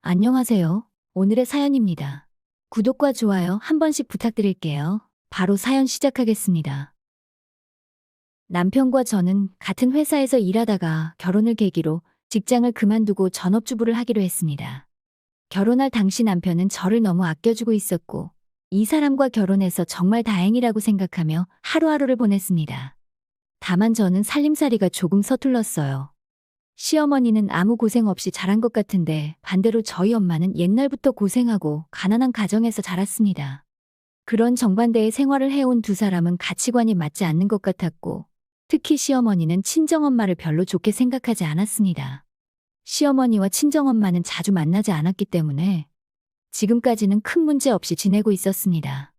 안녕하세요. 오늘의 사연입니다. 구독과 좋아요 한 번씩 부탁드릴게요. 바로 사연 시작하겠습니다. 남편과 저는 같은 회사에서 일하다가 결혼을 계기로 직장을 그만두고 전업주부를 하기로 했습니다. 결혼할 당시 남편은 저를 너무 아껴주고 있었고, 이 사람과 결혼해서 정말 다행이라고 생각하며 하루하루를 보냈습니다. 다만 저는 살림살이가 조금 서툴렀어요. 시어머니는 아무 고생 없이 자란 것 같은데 반대로 저희 엄마는 옛날부터 고생하고 가난한 가정에서 자랐습니다. 그런 정반대의 생활을 해온 두 사람은 가치관이 맞지 않는 것 같았고, 특히 시어머니는 친정엄마를 별로 좋게 생각하지 않았습니다. 시어머니와 친정엄마는 자주 만나지 않았기 때문에 지금까지는 큰 문제 없이 지내고 있었습니다.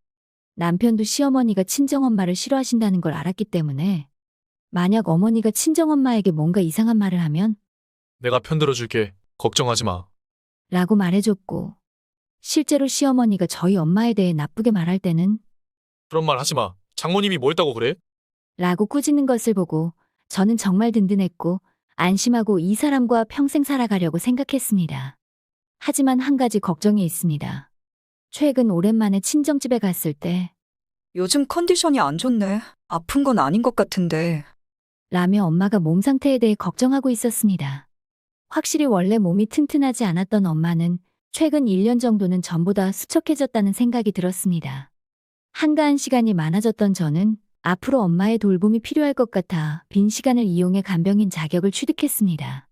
남편도 시어머니가 친정엄마를 싫어하신다는 걸 알았기 때문에 만약 어머니가 친정엄마에게 뭔가 이상한 말을 하면 내가 편들어줄게. 걱정하지 마. 라고 말해줬고, 실제로 시어머니가 저희 엄마에 대해 나쁘게 말할 때는 그런 말 하지 마. 장모님이 뭐 했다고 그래? 라고 꾸짖는 것을 보고 저는 정말 든든했고 안심하고 이 사람과 평생 살아가려고 생각했습니다. 하지만 한 가지 걱정이 있습니다. 최근 오랜만에 친정집에 갔을 때 요즘 컨디션이 안 좋네. 아픈 건 아닌 것 같은데. 라며 엄마가 몸 상태에 대해 걱정하고 있었습니다. 확실히 원래 몸이 튼튼하지 않았던 엄마는 최근 1년 정도는 전보다 수척해졌다는 생각이 들었습니다. 한가한 시간이 많아졌던 저는 앞으로 엄마의 돌봄이 필요할 것 같아 빈 시간을 이용해 간병인 자격을 취득했습니다.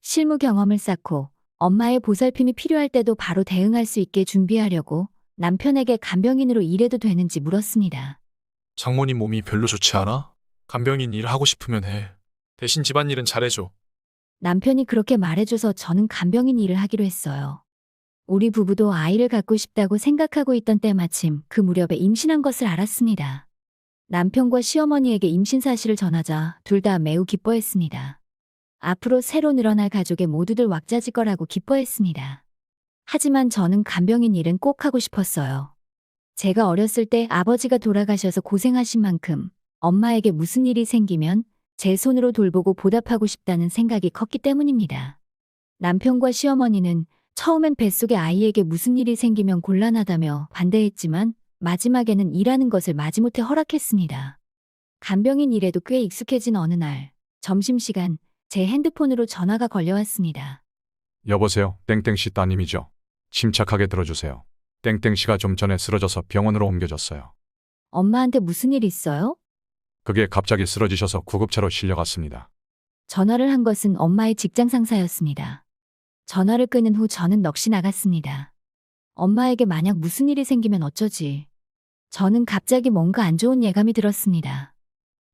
실무 경험을 쌓고 엄마의 보살핌이 필요할 때도 바로 대응할 수 있게 준비하려고 남편에게 간병인으로 일해도 되는지 물었습니다. 장모님 몸이 별로 좋지 않아? 간병인 일 하고 싶으면 해. 대신 집안일은 잘해줘. 남편이 그렇게 말해줘서 저는 간병인 일을 하기로 했어요. 우리 부부도 아이를 갖고 싶다고 생각하고 있던 때 마침 그 무렵에 임신한 것을 알았습니다. 남편과 시어머니에게 임신 사실을 전하자 둘 다 매우 기뻐했습니다. 앞으로 새로 늘어날 가족의 모두들 왁자질 거라고 기뻐했습니다. 하지만 저는 간병인 일은 꼭 하고 싶었어요. 제가 어렸을 때 아버지가 돌아가셔서 고생하신 만큼 엄마에게 무슨 일이 생기면 제 손으로 돌보고 보답하고 싶다는 생각이 컸기 때문입니다. 남편과 시어머니는 처음엔 뱃속의 아이에게 무슨 일이 생기면 곤란하다며 반대했지만 마지막에는 일하는 것을 마지못해 허락했습니다. 간병인 일에도 꽤 익숙해진 어느 날, 점심시간 제 핸드폰으로 전화가 걸려왔습니다. 여보세요. 땡땡씨 따님이죠. 침착하게 들어주세요. 땡땡씨가 좀 전에 쓰러져서 병원으로 옮겨졌어요. 엄마한테 무슨 일 있어요? 그게 갑자기 쓰러지셔서 구급차로 실려갔습니다. 전화를 한 것은 엄마의 직장 상사였습니다. 전화를 끊은 후 저는 넋이 나갔습니다. 엄마에게 만약 무슨 일이 생기면 어쩌지? 저는 갑자기 뭔가 안 좋은 예감이 들었습니다.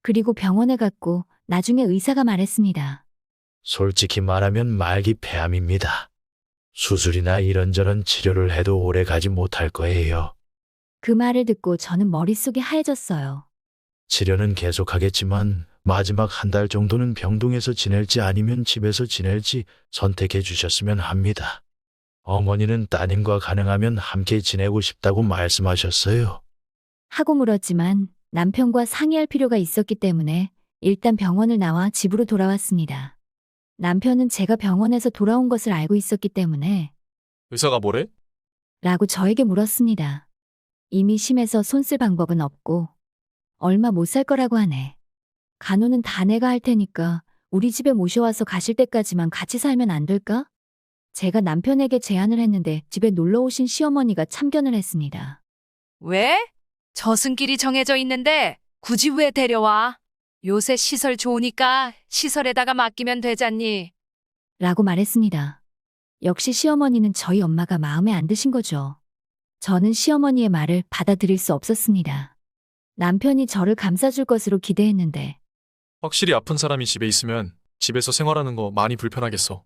그리고 병원에 갔고 나중에 의사가 말했습니다. 솔직히 말하면 말기 폐암입니다. 수술이나 이런저런 치료를 해도 오래 가지 못할 거예요. 그 말을 듣고 저는 머릿속이 하얘졌어요. 치료는 계속하겠지만 마지막 한 달 정도는 병동에서 지낼지 아니면 집에서 지낼지 선택해 주셨으면 합니다. 어머니는 따님과 가능하면 함께 지내고 싶다고 말씀하셨어요. 하고 물었지만 남편과 상의할 필요가 있었기 때문에 일단 병원을 나와 집으로 돌아왔습니다. 남편은 제가 병원에서 돌아온 것을 알고 있었기 때문에 의사가 뭐래? 라고 저에게 물었습니다. 이미 심해서 손 쓸 방법은 없고 얼마 못 살 거라고 하네. 간호는 다 내가 할 테니까 우리 집에 모셔와서 가실 때까지만 같이 살면 안 될까? 제가 남편에게 제안을 했는데 집에 놀러 오신 시어머니가 참견을 했습니다. 왜? 저승길이 정해져 있는데 굳이 왜 데려와? 요새 시설 좋으니까 시설에다가 맡기면 되잖니. 라고 말했습니다. 역시 시어머니는 저희 엄마가 마음에 안 드신 거죠. 저는 시어머니의 말을 받아들일 수 없었습니다. 남편이 저를 감싸줄 것으로 기대했는데 확실히 아픈 사람이 집에 있으면 집에서 생활하는 거 많이 불편하겠어.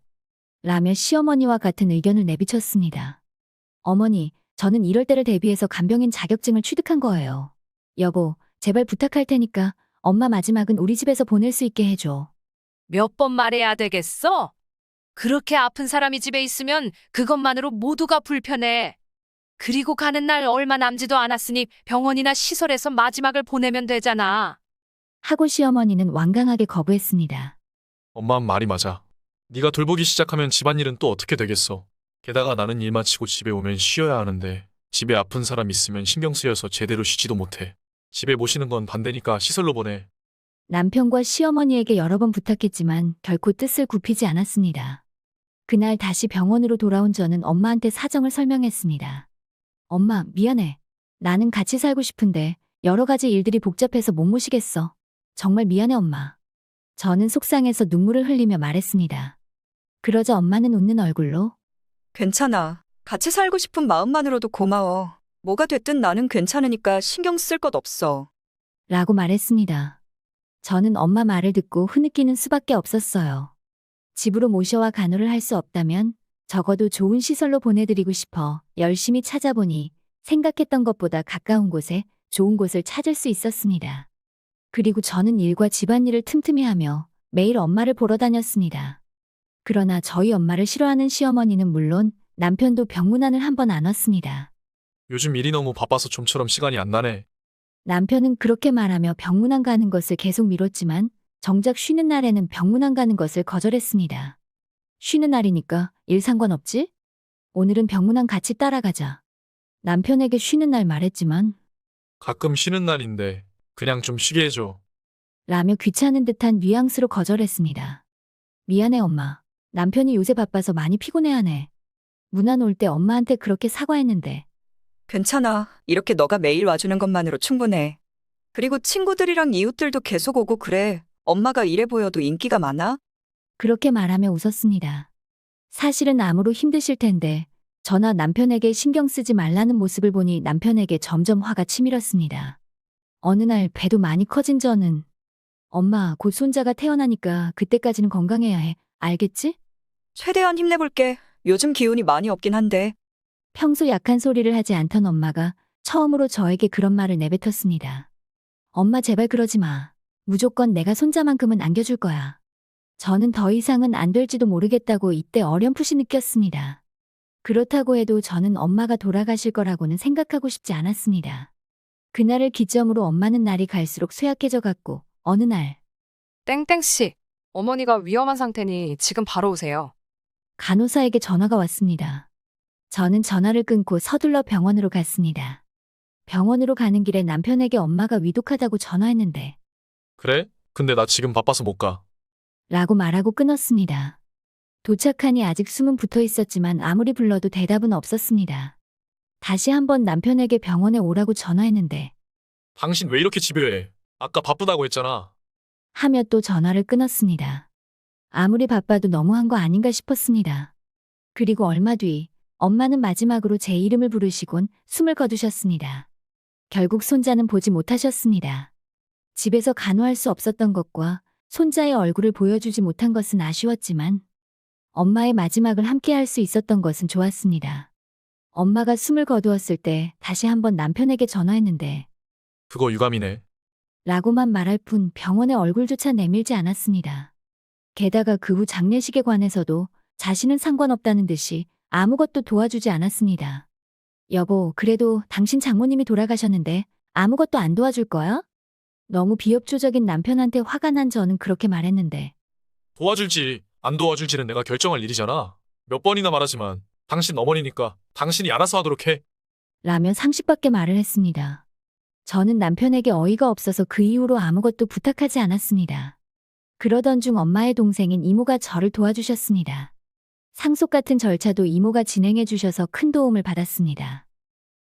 라며 시어머니와 같은 의견을 내비쳤습니다. 어머니, 저는 이럴 때를 대비해서 간병인 자격증을 취득한 거예요. 여보, 제발 부탁할 테니까 엄마 마지막은 우리 집에서 보낼 수 있게 해줘. 몇 번 말해야 되겠어? 그렇게 아픈 사람이 집에 있으면 그것만으로 모두가 불편해. 그리고 가는 날 얼마 남지도 않았으니 병원이나 시설에서 마지막을 보내면 되잖아. 하고 시어머니는 완강하게 거부했습니다. 엄마 말이 맞아. 네가 돌보기 시작하면 집안일은 또 어떻게 되겠어. 게다가 나는 일 마치고 집에 오면 쉬어야 하는데 집에 아픈 사람 있으면 신경 쓰여서 제대로 쉬지도 못해. 집에 모시는 건 반대니까 시설로 보내. 남편과 시어머니에게 여러 번 부탁했지만 결코 뜻을 굽히지 않았습니다. 그날 다시 병원으로 돌아온 저는 엄마한테 사정을 설명했습니다. 엄마, 미안해. 나는 같이 살고 싶은데 여러 가지 일들이 복잡해서 못 모시겠어. 정말 미안해, 엄마. 저는 속상해서 눈물을 흘리며 말했습니다. 그러자 엄마는 웃는 얼굴로 괜찮아. 같이 살고 싶은 마음만으로도 고마워. 뭐가 됐든 나는 괜찮으니까 신경 쓸 것 없어. 라고 말했습니다. 저는 엄마 말을 듣고 흐느끼는 수밖에 없었어요. 집으로 모셔와 간호를 할 수 없다면 적어도 좋은 시설로 보내드리고 싶어 열심히 찾아보니 생각했던 것보다 가까운 곳에 좋은 곳을 찾을 수 있었습니다. 그리고 저는 일과 집안일을 틈틈이 하며 매일 엄마를 보러 다녔습니다. 그러나 저희 엄마를 싫어하는 시어머니는 물론 남편도 병문안을 한 번 안 왔습니다. 요즘 일이 너무 바빠서 좀처럼 시간이 안 나네. 남편은 그렇게 말하며 병문안 가는 것을 계속 미뤘지만 정작 쉬는 날에는 병문안 가는 것을 거절했습니다. 쉬는 날이니까 일 상관없지? 오늘은 병문안 같이 따라가자. 남편에게 쉬는 날 말했지만 가끔 쉬는 날인데 그냥 좀 쉬게 해줘. 라며 귀찮은 듯한 뉘앙스로 거절했습니다. 미안해, 엄마. 남편이 요새 바빠서 많이 피곤해하네. 문안 올 때 엄마한테 그렇게 사과했는데 괜찮아. 이렇게 너가 매일 와주는 것만으로 충분해. 그리고 친구들이랑 이웃들도 계속 오고 그래. 엄마가 이래 보여도 인기가 많아? 그렇게 말하며 웃었습니다. 사실은 아무로 힘드실 텐데 저나 남편에게 신경 쓰지 말라는 모습을 보니 남편에게 점점 화가 치밀었습니다. 어느 날 배도 많이 커진 저는 엄마, 곧 손자가 태어나니까 그때까지는 건강해야 해. 알겠지? 최대한 힘내볼게. 요즘 기운이 많이 없긴 한데. 평소 약한 소리를 하지 않던 엄마가 처음으로 저에게 그런 말을 내뱉었습니다. 엄마, 제발 그러지 마. 무조건 내가 손자만큼은 안겨줄 거야. 저는 더 이상은 안 될지도 모르겠다고 이때 어렴풋이 느꼈습니다. 그렇다고 해도 저는 엄마가 돌아가실 거라고는 생각하고 싶지 않았습니다. 그날을 기점으로 엄마는 날이 갈수록 쇠약해져 갔고 어느 날 땡땡씨, 어머니가 위험한 상태니 지금 바로 오세요. 간호사에게 전화가 왔습니다. 저는 전화를 끊고 서둘러 병원으로 갔습니다. 병원으로 가는 길에 남편에게 엄마가 위독하다고 전화했는데 그래? 근데 나 지금 바빠서 못 가. 라고 말하고 끊었습니다. 도착하니 아직 숨은 붙어 있었지만 아무리 불러도 대답은 없었습니다. 다시 한번 남편에게 병원에 오라고 전화했는데 당신 왜 이렇게 집요해? 아까 바쁘다고 했잖아. 하며 또 전화를 끊었습니다. 아무리 바빠도 너무한 거 아닌가 싶었습니다. 그리고 얼마 뒤 엄마는 마지막으로 제 이름을 부르시곤 숨을 거두셨습니다. 결국 손자는 보지 못하셨습니다. 집에서 간호할 수 없었던 것과 손자의 얼굴을 보여주지 못한 것은 아쉬웠지만 엄마의 마지막을 함께 할 수 있었던 것은 좋았습니다. 엄마가 숨을 거두었을 때 다시 한번 남편에게 전화했는데 그거 유감이네. 라고만 말할 뿐 병원의 얼굴조차 내밀지 않았습니다. 게다가 그 후 장례식에 관해서도 자신은 상관없다는 듯이 아무것도 도와주지 않았습니다. 여보, 그래도 당신 장모님이 돌아가셨는데 아무것도 안 도와줄 거야? 너무 비협조적인 남편한테 화가 난 저는 그렇게 말했는데 도와줄지 안 도와줄지는 내가 결정할 일이잖아. 몇 번이나 말하지만 당신 어머니니까 당신이 알아서 하도록 해. 라며 상식밖에 말을 했습니다. 저는 남편에게 어이가 없어서 그 이후로 아무것도 부탁하지 않았습니다. 그러던 중 엄마의 동생인 이모가 저를 도와주셨습니다. 상속 같은 절차도 이모가 진행해 주셔서 큰 도움을 받았습니다.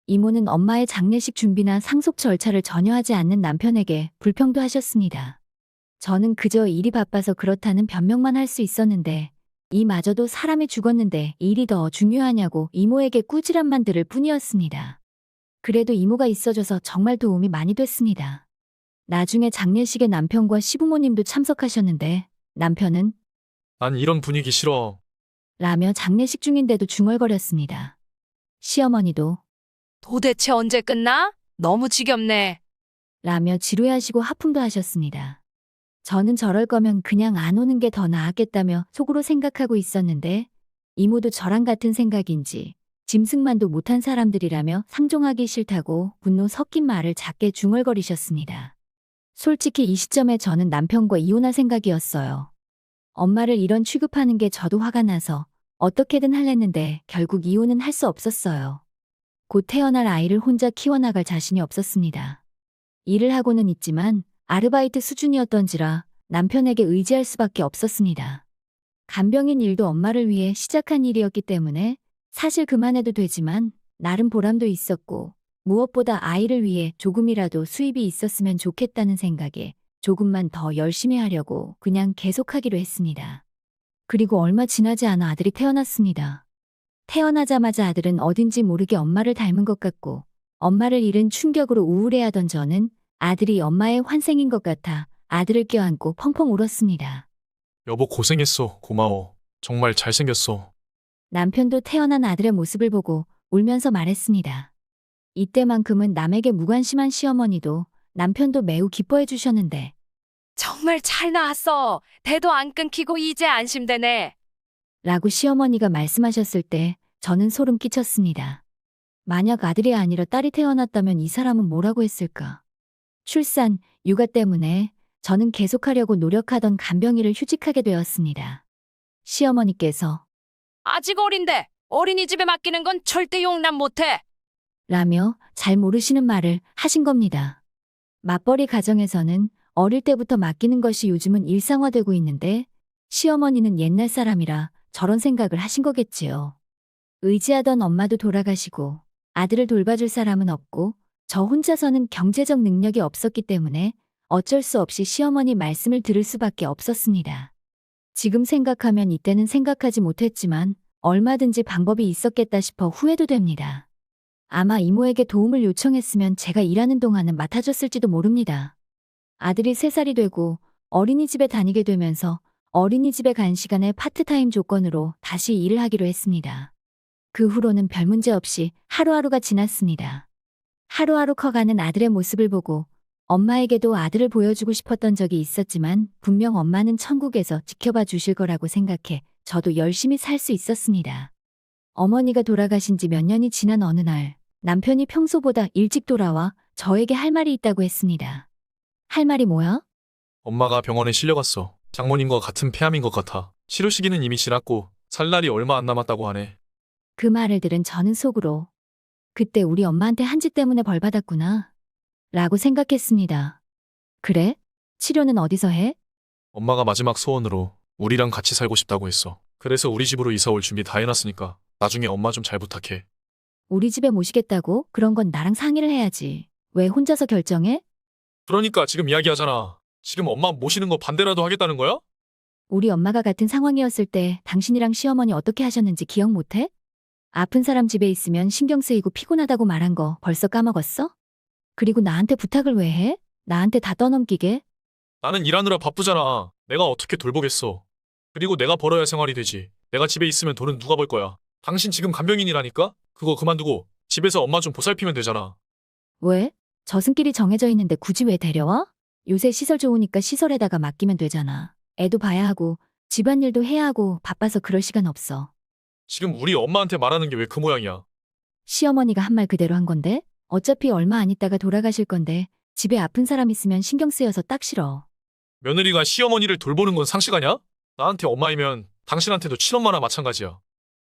이모는 엄마의 장례식 준비나 상속 절차를 전혀 하지 않는 남편에게 불평도 하셨습니다. 저는 그저 일이 바빠서 그렇다는 변명만 할 수 있었는데 이마저도 사람이 죽었는데 일이 더 중요하냐고 이모에게 꾸지람만 들을 뿐이었습니다. 그래도 이모가 있어줘서 정말 도움이 많이 됐습니다. 나중에 장례식에 남편과 시부모님도 참석하셨는데 남편은 난 이런 분위기 싫어. 라며 장례식 중인데도 중얼거렸습니다. 시어머니도 도대체 언제 끝나? 너무 지겹네. 라며 지루해하시고 하품도 하셨습니다. 저는 저럴 거면 그냥 안 오는 게 더 나았겠다며 속으로 생각하고 있었는데 이모도 저랑 같은 생각인지 짐승만도 못한 사람들이라며 상종하기 싫다고 분노 섞인 말을 작게 중얼거리셨습니다. 솔직히 이 시점에 저는 남편과 이혼할 생각이었어요. 엄마를 이런 취급하는 게 저도 화가 나서 어떻게든 할랬는데 결국 이혼은 할 수 없었어요. 곧 태어날 아이를 혼자 키워나갈 자신이 없었습니다. 일을 하고는 있지만 아르바이트 수준이었던지라 남편에게 의지할 수밖에 없었습니다. 간병인 일도 엄마를 위해 시작한 일이었기 때문에 사실 그만해도 되지만 나름 보람도 있었고 무엇보다 아이를 위해 조금이라도 수입이 있었으면 좋겠다는 생각에 조금만 더 열심히 하려고 그냥 계속하기로 했습니다. 그리고 얼마 지나지 않아 아들이 태어났습니다. 태어나자마자 아들은 어딘지 모르게 엄마를 닮은 것 같고 엄마를 잃은 충격으로 우울해하던 저는 아들이 엄마의 환생인 것 같아 아들을 껴안고 펑펑 울었습니다. 여보 고생했어. 고마워. 정말 잘생겼어. 남편도 태어난 아들의 모습을 보고 울면서 말했습니다. 이때만큼은 남에게 무관심한 시어머니도 남편도 매우 기뻐해 주셨는데 정말 잘 나왔어. 대도 안 끊기고 이제 안심되네. 라고 시어머니가 말씀하셨을 때 저는 소름 끼쳤습니다. 만약 아들이 아니라 딸이 태어났다면 이 사람은 뭐라고 했을까? 출산, 육아 때문에 저는 계속하려고 노력하던 간병인을 휴직하게 되었습니다. 시어머니께서 아직 어린데 어린이집에 맡기는 건 절대 용납 못해. 라며 잘 모르시는 말을 하신 겁니다. 맞벌이 가정에서는 어릴 때부터 맡기는 것이 요즘은 일상화되고 있는데 시어머니는 옛날 사람이라 저런 생각을 하신 거겠지요. 의지하던 엄마도 돌아가시고 아들을 돌봐줄 사람은 없고 저 혼자서는 경제적 능력이 없었기 때문에 어쩔 수 없이 시어머니 말씀을 들을 수밖에 없었습니다. 지금 생각하면 이때는 생각하지 못했지만 얼마든지 방법이 있었겠다 싶어 후회도 됩니다. 아마 이모에게 도움을 요청했으면 제가 일하는 동안은 맡아줬을지도 모릅니다. 아들이 3살이 되고 어린이집에 다니게 되면서 어린이집에 간 시간에 파트타임 조건으로 다시 일을 하기로 했습니다. 그 후로는 별 문제 없이 하루하루가 지났습니다. 하루하루 커가는 아들의 모습을 보고 엄마에게도 아들을 보여주고 싶었던 적이 있었지만 분명 엄마는 천국에서 지켜봐 주실 거라고 생각해 저도 열심히 살 수 있었습니다. 어머니가 돌아가신 지 몇 년이 지난 어느 날 남편이 평소보다 일찍 돌아와 저에게 할 말이 있다고 했습니다. 할 말이 뭐야? 엄마가 병원에 실려갔어. 장모님과 같은 폐암인 것 같아. 치료 시기는 이미 지났고 살 날이 얼마 안 남았다고 하네. 그 말을 들은 저는 속으로 그때 우리 엄마한테 한 짓 때문에 벌 받았구나 라고 생각했습니다. 그래? 치료는 어디서 해? 엄마가 마지막 소원으로 우리랑 같이 살고 싶다고 했어. 그래서 우리 집으로 이사 올 준비 다 해놨으니까 나중에 엄마 좀 잘 부탁해. 우리 집에 모시겠다고? 그런 건 나랑 상의를 해야지. 왜 혼자서 결정해? 그러니까 지금 이야기하잖아. 지금 엄마 모시는 거 반대라도 하겠다는 거야? 우리 엄마가 같은 상황이었을 때 당신이랑 시어머니 어떻게 하셨는지 기억 못해? 아픈 사람 집에 있으면 신경 쓰이고 피곤하다고 말한 거 벌써 까먹었어? 그리고 나한테 부탁을 왜 해? 나한테 다 떠넘기게? 나는 일하느라 바쁘잖아. 내가 어떻게 돌보겠어. 그리고 내가 벌어야 생활이 되지. 내가 집에 있으면 돈은 누가 벌 거야. 당신 지금 간병인이라니까? 그거 그만두고 집에서 엄마 좀 보살피면 되잖아. 왜? 저승길이 정해져 있는데 굳이 왜 데려와? 요새 시설 좋으니까 시설에다가 맡기면 되잖아. 애도 봐야 하고 집안일도 해야 하고 바빠서 그럴 시간 없어. 지금 우리 엄마한테 말하는 게 왜 그 모양이야? 시어머니가 한 말 그대로 한 건데 어차피 얼마 안 있다가 돌아가실 건데 집에 아픈 사람 있으면 신경 쓰여서 딱 싫어. 며느리가 시어머니를 돌보는 건 상식아냐? 나한테 엄마이면 당신한테도 친엄마나 마찬가지야.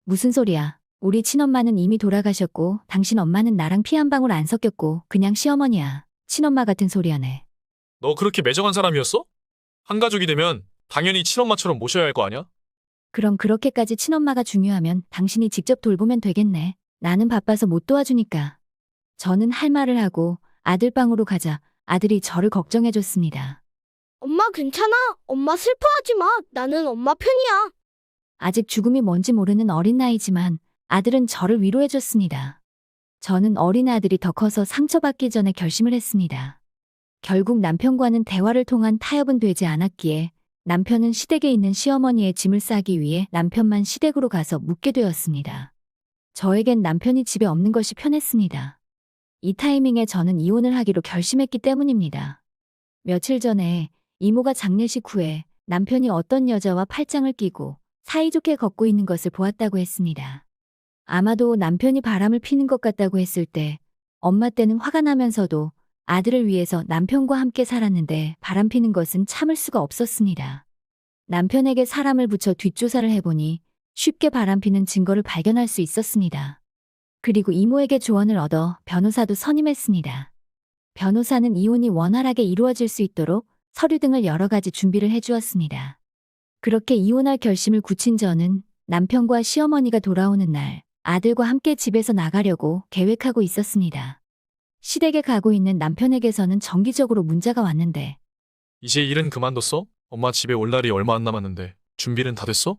무슨 소리야. 우리 친엄마는 이미 돌아가셨고 당신 엄마는 나랑 피 한 방울 안 섞였고 그냥 시어머니야. 친엄마 같은 소리 하네. 너 그렇게 매정한 사람이었어? 한 가족이 되면 당연히 친엄마처럼 모셔야 할 거 아니야? 그럼 그렇게까지 친엄마가 중요하면 당신이 직접 돌보면 되겠네. 나는 바빠서 못 도와주니까. 저는 할 말을 하고 아들 방으로 가자 아들이 저를 걱정해줬습니다. 엄마 괜찮아. 엄마 슬퍼하지 마. 나는 엄마 편이야. 아직 죽음이 뭔지 모르는 어린 나이지만 아들은 저를 위로해줬습니다. 저는 어린 아들이 더 커서 상처받기 전에 결심을 했습니다. 결국 남편과는 대화를 통한 타협은 되지 않았기에 남편은 시댁에 있는 시어머니의 짐을 싸기 위해 남편만 시댁으로 가서 묵게 되었습니다. 저에겐 남편이 집에 없는 것이 편했습니다. 이 타이밍에 저는 이혼을 하기로 결심했기 때문입니다. 며칠 전에 이모가 장례식 후에 남편이 어떤 여자와 팔짱을 끼고 사이좋게 걷고 있는 것을 보았다고 했습니다. 아마도 남편이 바람을 피는 것 같다고 했을 때 엄마 때는 화가 나면서도 아들을 위해서 남편과 함께 살았는데 바람 피는 것은 참을 수가 없었습니다. 남편에게 사람을 붙여 뒷조사를 해보니 쉽게 바람피는 증거를 발견할 수 있었습니다. 그리고 이모에게 조언을 얻어 변호사도 선임했습니다. 변호사는 이혼이 원활하게 이루어질 수 있도록 서류 등을 여러 가지 준비를 해주었습니다. 그렇게 이혼할 결심을 굳힌 저는 남편과 시어머니가 돌아오는 날 아들과 함께 집에서 나가려고 계획하고 있었습니다. 시댁에 가고 있는 남편에게서는 정기적으로 문자가 왔는데 이제 일은 그만뒀어? 엄마 집에 올 날이 얼마 안 남았는데 준비는 다 됐어?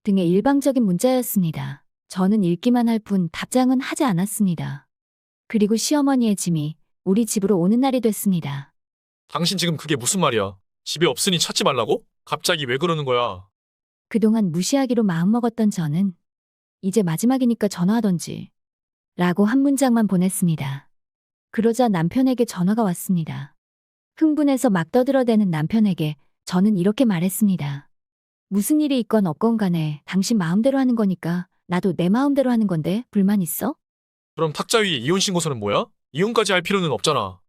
등의 일방적인 문자였습니다. 저는 읽기만 할 뿐 답장은 하지 않았습니다. 그리고 시어머니의 짐이 우리 집으로 오는 날이 됐습니다. 당신 지금 그게 무슨 말이야? 집에 없으니 찾지 말라고? 갑자기 왜 그러는 거야? 그동안 무시하기로 마음먹었던 저는 이제 마지막이니까 전화하던지 라고 한 문장만 보냈습니다. 그러자 남편에게 전화가 왔습니다. 흥분해서 막 떠들어대는 남편에게 저는 이렇게 말했습니다. 무슨 일이 있건 없건 간에 당신 마음대로 하는 거니까 나도 내 마음대로 하는 건데 불만 있어? 그럼 탁자 위에 이혼 신고서는 뭐야? 이혼까지 할 필요는 없잖아.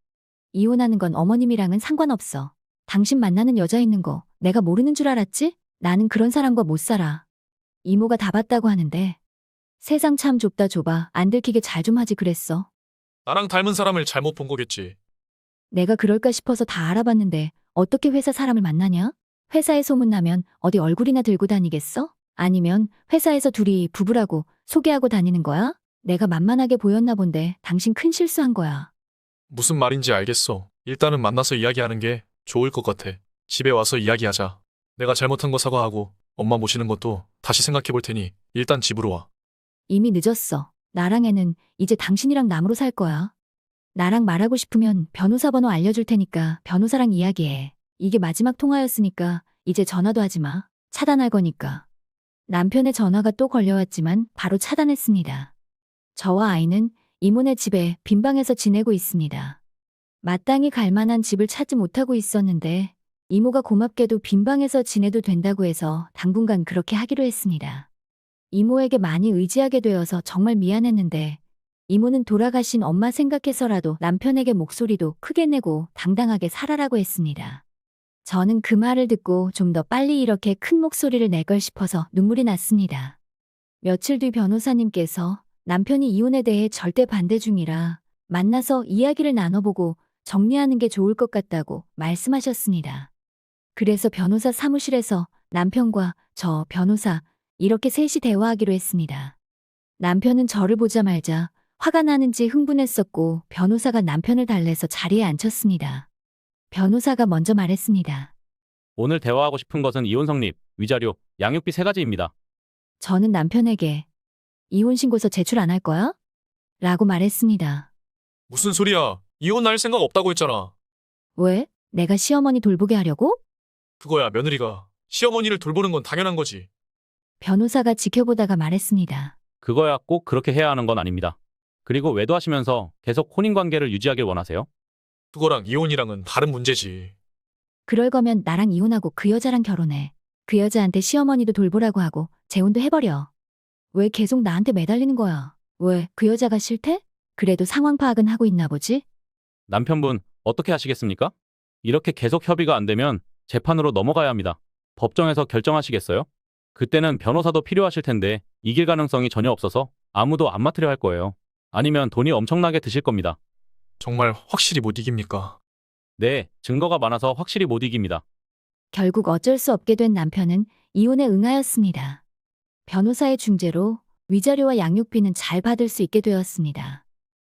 이혼하는 건 어머님이랑은 상관없어. 당신 만나는 여자 있는 거 내가 모르는 줄 알았지? 나는 그런 사람과 못 살아. 이모가 다 봤다고 하는데 세상 참 좁다 좁아 안 들키게 잘 좀 하지 그랬어. 나랑 닮은 사람을 잘못 본 거겠지. 내가 그럴까 싶어서 다 알아봤는데 어떻게 회사 사람을 만나냐? 회사에 소문나면 어디 얼굴이나 들고 다니겠어? 아니면 회사에서 둘이 부부라고 소개하고 다니는 거야? 내가 만만하게 보였나 본데 당신 큰 실수한 거야. 무슨 말인지 알겠어. 일단은 만나서 이야기하는 게 좋을 것 같아. 집에 와서 이야기하자. 내가 잘못한 거 사과하고 엄마 모시는 것도 다시 생각해 볼 테니 일단 집으로 와. 이미 늦었어. 나랑 애는 이제 당신이랑 남으로 살 거야. 나랑 말하고 싶으면 변호사 번호 알려줄 테니까 변호사랑 이야기해. 이게 마지막 통화였으니까 이제 전화도 하지 마. 차단할 거니까. 남편의 전화가 또 걸려왔지만 바로 차단했습니다. 저와 아이는 이모네 집에 빈방에서 지내고 있습니다. 마땅히 갈 만한 집을 찾지 못하고 있었는데 이모가 고맙게도 빈방에서 지내도 된다고 해서 당분간 그렇게 하기로 했습니다. 이모에게 많이 의지하게 되어서 정말 미안했는데 이모는 돌아가신 엄마 생각해서라도 남편에게 목소리도 크게 내고 당당하게 살아라고 했습니다. 저는 그 말을 듣고 좀 더 빨리 이렇게 큰 목소리를 낼 걸 싶어서 눈물이 났습니다. 며칠 뒤 변호사님께서 남편이 이혼에 대해 절대 반대 중이라 만나서 이야기를 나눠보고 정리하는 게 좋을 것 같다고 말씀하셨습니다. 그래서 변호사 사무실에서 남편과 저 변호사 이렇게 셋이 대화하기로 했습니다. 남편은 저를 보자마자 화가 나는지 흥분했었고 변호사가 남편을 달래서 자리에 앉혔습니다. 변호사가 먼저 말했습니다. 오늘 대화하고 싶은 것은 이혼 성립, 위자료, 양육비 3가지입니다. 저는 남편에게 이혼 신고서 제출 안 할 거야? 라고 말했습니다. 무슨 소리야? 이혼할 생각 없다고 했잖아. 왜? 내가 시어머니 돌보게 하려고? 그거야 며느리가 시어머니를 돌보는 건 당연한 거지. 변호사가 지켜보다가 말했습니다. 그거야 꼭 그렇게 해야 하는 건 아닙니다. 그리고 외도하시면서 계속 혼인관계를 유지하길 원하세요? 그거랑 이혼이랑은 다른 문제지. 그럴 거면 나랑 이혼하고 그 여자랑 결혼해. 그 여자한테 시어머니도 돌보라고 하고 재혼도 해버려. 왜 계속 나한테 매달리는 거야? 왜 그 여자가 싫대? 그래도 상황 파악은 하고 있나 보지? 남편분 어떻게 하시겠습니까? 이렇게 계속 협의가 안 되면 재판으로 넘어가야 합니다. 법정에서 결정하시겠어요? 그때는 변호사도 필요하실 텐데 이길 가능성이 전혀 없어서 아무도 안 맡으려 할 거예요. 아니면 돈이 엄청나게 드실 겁니다. 정말 확실히 못 이깁니까? 네, 증거가 많아서 확실히 못 이깁니다. 결국 어쩔 수 없게 된 남편은 이혼에 응하였습니다. 변호사의 중재로 위자료와 양육비는 잘 받을 수 있게 되었습니다.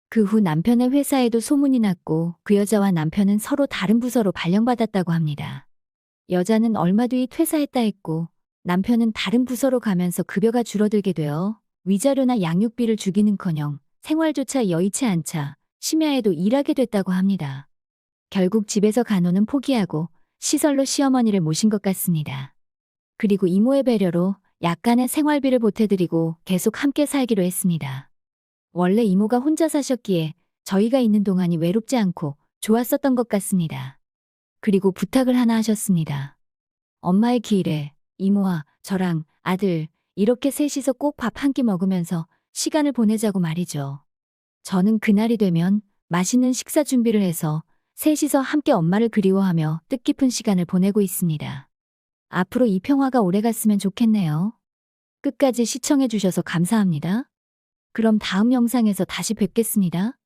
그 후 남편의 회사에도 소문이 났고 그 여자와 남편은 서로 다른 부서로 발령받았다고 합니다. 여자는 얼마 뒤 퇴사했다 했고 남편은 다른 부서로 가면서 급여가 줄어들게 되어 위자료나 양육비를 주기는커녕 생활조차 여의치 않자 심야에도 일하게 됐다고 합니다. 결국 집에서 간호는 포기하고 시설로 시어머니를 모신 것 같습니다. 그리고 이모의 배려로 약간의 생활비를 보태드리고 계속 함께 살기로 했습니다. 원래 이모가 혼자 사셨기에 저희가 있는 동안이 외롭지 않고 좋았었던 것 같습니다. 그리고 부탁을 하나 하셨습니다. 엄마의 기일에 이모와 저랑 아들 이렇게 셋이서 꼭 밥 한 끼 먹으면서 시간을 보내자고 말이죠. 저는 그날이 되면 맛있는 식사 준비를 해서 셋이서 함께 엄마를 그리워하며 뜻깊은 시간을 보내고 있습니다. 앞으로 이 평화가 오래갔으면 좋겠네요. 끝까지 시청해주셔서 감사합니다. 그럼 다음 영상에서 다시 뵙겠습니다.